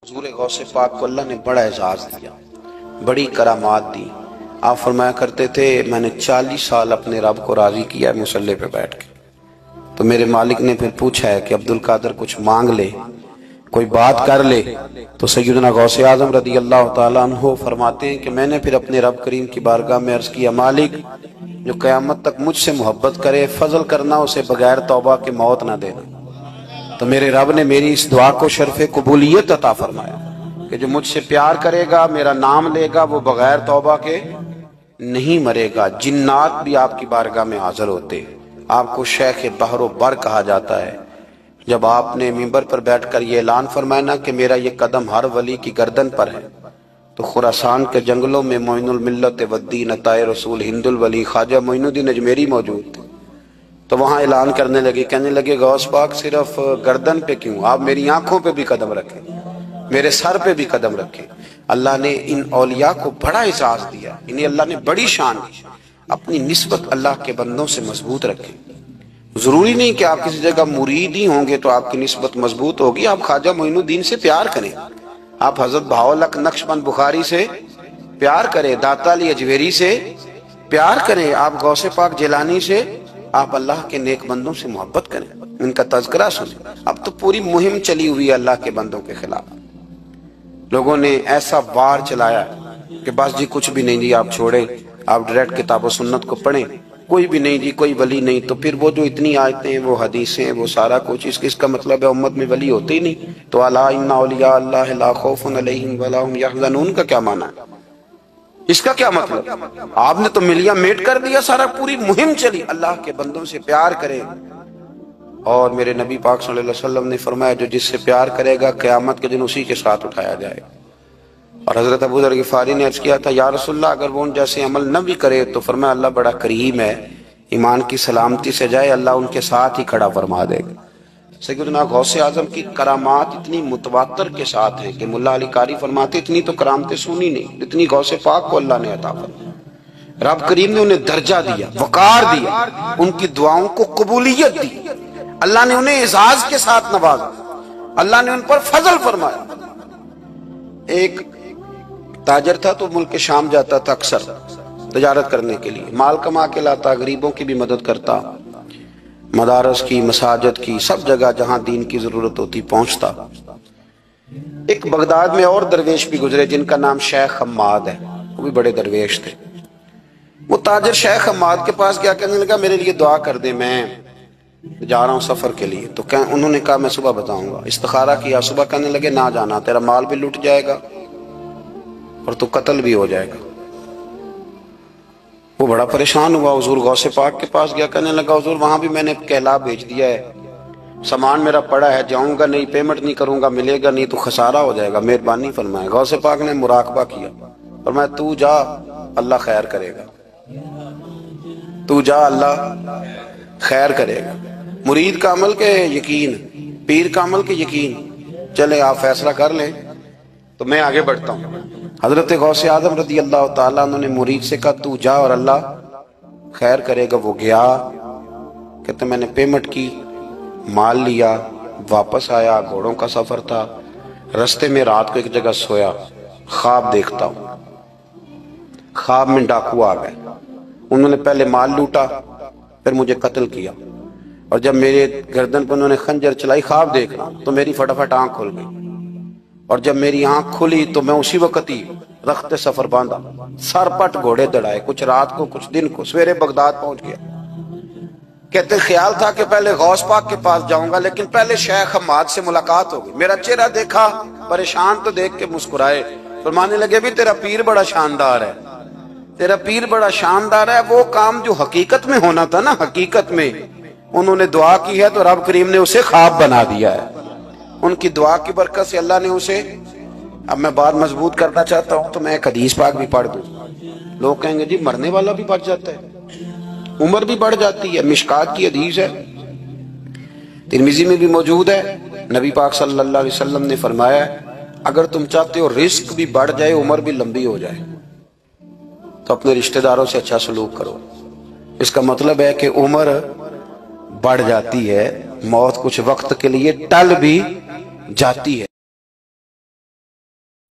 حضور غوث پاک کو اللہ نے بڑا اعزاز دیا، بڑی کرامات دی۔ آپ فرمایا کرتے تھے میں نے 40 سال اپنے رب کو راضی کیا ہے مصلی پہ بیٹھ کے۔ تو میرے مالک نے پھر پوچھا ہے کہ عبدالقادر کچھ مانگ لے، کوئی بات کر لے، تو سیدنا غوث اعظم رضی اللہ تعالیٰ عنہ فرماتے ہیں کہ میں نے پھر اپنے رب کریم کی بارگاہ میں عرض کیا، مالک جو قیامت تک مجھ سے محبت کرے فضل کرنا، اسے بغیر توبہ کے موت نہ دینا۔ تو میرے رب نے میری اس دعا کو شرف قبولیت عطا فرمایا کہ جو مجھ سے پیار کرے گا، میرا نام لے گا، وہ بغیر توبہ کے نہیں مرے گا۔ جنات بھی آپ کی بارگاہ میں حاضر ہوتے، آپ کو شیخ بحر و بر کہا جاتا ہے۔ جب آپ نے منبر پر بیٹھ کر یہ اعلان فرمایا نا کہ میرا یہ قدم ہر ولی کی گردن پر ہے، تو خراسان کے جنگلوں میں معین الملت والدین عطائے رسول ہند الولی خواجہ معین الدین اجمیری موجود تھے۔ تو وہاں اعلان کرنے لگے، کہنے لگے غوث پاک صرف گردن پہ کیوں، آپ میری آنکھوں پہ بھی قدم رکھیں، میرے سر پہ بھی قدم رکھیں۔ اللہ نے ان اولیاء کو بڑا اعزاز دیا، انہیں اللہ نے بڑی شان دی۔ اپنی نسبت اللہ کے بندوں سے مضبوط رکھیں۔ ضروری نہیں کہ آپ کسی جگہ مرید ہی ہوں گے تو آپ کی نسبت مضبوط ہوگی۔ آپ خواجہ معین الدین سے پیار کریں، آپ حضرت بہاءالحق نقشبند بخاری سے پیار کریں، داتا علی اجویری سے پیار کریں، آپ غوث پاک جیلانی سے، آپ اللہ کے نیک بندوں سے محبت کریں، ان کا تذکرہ سنیں۔ اب تو پوری مہم چلی ہوئی ہے اللہ کے بندوں کے خلاف، لوگوں نے ایسا وار چلایا کہ بس جی کچھ بھی نہیں جی، آپ چھوڑیں، آپ ڈائریکٹ کتاب و سنت کو پڑھیں، کوئی بھی نہیں جی، کوئی ولی نہیں۔ تو پھر وہ جو اتنی آیتیں ہیں، وہ حدیثیں، وہ سارا کچھ، اس کا مطلب ہے امت میں ولی ہوتے ہی نہیں۔ تو الا ان اولیاء اللہ لا خوف علیہم ولا هم يحزنون کا کیا معنی ہے؟ اس کا کیا مطلب؟ آپ نے تو ملیاں میٹ کر دیا، سارا پوری مہم چلی۔ اللہ کے بندوں سے پیار کریں، اور میرے نبی پاک صلی اللہ علیہ وسلم نے فرمایا جو جس سے پیار کرے گا قیامت کے دن اسی کے ساتھ اٹھایا جائے گا۔ اور حضرت ابو ذر غفاری نے عرض کیا تھا یا رسول اللہ اگر وہ ان جیسے عمل نہ بھی کرے تو فرمایا اللہ بڑا کریم ہے، ایمان کی سلامتی سے جائے اللہ ان کے ساتھ ہی کھڑا فرما دے گا۔ سیدنا غوث اعظم کی کرامات اتنی متواتر کے ساتھ ہیں کہ ملا علی قاری فرماتے اتنی تو کرامتیں سنی نہیں اتنی غوث پاک کو اللہ نے عطا فرمائی۔ رب کریم نے انہیں درجہ دیا، وقار دیا، ان کی دعاؤں کو قبولیت دی، اللہ نے انہیں اعزاز کے ساتھ نوازا، اللہ نے ان پر فضل فرمایا۔ ایک تاجر تھا تو ملک شام جاتا تھا اکثر تجارت کرنے کے لیے، مال کما کے لاتا، غریبوں کی بھی مدد کرتا، مدارس کی، مساجد کی، سب جگہ جہاں دین کی ضرورت ہوتی پہنچتا۔ ایک بغداد میں اور درویش بھی گزرے جن کا نام شیخ حماد ہے، وہ بھی بڑے درویش تھے۔ وہ تاجر شیخ حماد کے پاس گیا، کہنے لگا میرے لیے دعا کر دے، میں جا رہا ہوں سفر کے لیے۔ تو انہوں نے کہا میں صبح بتاؤں گا۔ استخارہ کیا، صبح کہنے لگے نہ جانا، تیرا مال بھی لٹ جائے گا اور تو قتل بھی ہو جائے گا۔ وہ بڑا پریشان ہوا، حضور غوث پاک کے پاس گیا، کہنے لگا حضور وہاں بھی میں نے کہلا بھیج دیا ہے، سامان میرا پڑا ہے، جاؤں گا نہیں، پیمنٹ نہیں کروں گا، ملے گا نہیں تو خسارہ ہو جائے گا، مہربانی فرمائے۔ غوث پاک نے مراقبہ کیا، فرمایا تو جا اللہ خیر کرے گا، تو جا اللہ خیر کرے گا۔ مرید کا عمل کے یقین، پیر کا عمل کے یقین، چلے آپ فیصلہ کر لیں تو میں آگے بڑھتا ہوں۔ حضرت غوث اعظم رضی اللہ تعالیٰ عنہ نے مرید سے کہا تو جا اور اللہ خیر کرے گا۔ وہ گیا، کہتے میں نے پیمنٹ کی، مال لیا، واپس آیا، گھوڑوں کا سفر تھا، رستے میں رات کو ایک جگہ سویا، خواب دیکھتا ہوں، خواب میں ڈاکو آ گئے، انہوں نے پہلے مال لوٹا پھر مجھے قتل کیا، اور جب میرے گردن پر انہوں نے خنجر چلائی، خواب دیکھ رہا تو میری فٹافٹ آنکھ کھل گئی، اور جب میری آنکھ کھلی تو میں اسی وقت ہی رخت سفر باندھا، سر پٹ گھوڑے دڑائے، کچھ رات کو کچھ دن کو، سویرے بغداد پہنچ گیا۔ کہتے خیال تھا کہ پہلے غوث پاک کے پاس جاؤں گا، لیکن پہلے شیخ حماد سے ملاقات ہو گئی، میرا چہرہ دیکھا، پریشان تو دیکھ کے مسکرائے، فرمانے لگے بھی تیرا پیر بڑا شاندار ہے، تیرا پیر بڑا شاندار ہے۔ وہ کام جو حقیقت میں ہونا تھا نا، حقیقت میں انہوں نے دعا کی ہے تو رب کریم نے اسے خواب بنا دیا ہے، ان کی دعا کی برکت سے اللہ نے اسے۔ اب میں بات مضبوط کرنا چاہتا ہوں تو میں ایک حدیث پاک بھی پڑھ دوں۔ لوگ کہیں گے جی مرنے والا بھی بڑھ جاتا ہے، عمر بھی بڑھ جاتی ہے، مشکات کی حدیث ہے، ترمذی میں بھی موجود ہے۔ نبی پاک صلی اللہ علیہ وسلم نے فرمایا اگر تم چاہتے ہو رزق بھی بڑھ جائے، عمر بھی لمبی ہو جائے، تو اپنے رشتہ داروں سے اچھا سلوک کرو۔ اس کا مطلب ہے کہ عمر بڑھ جاتی ہے، موت کچھ وقت کے لیے ٹل بھی جاتی ہے۔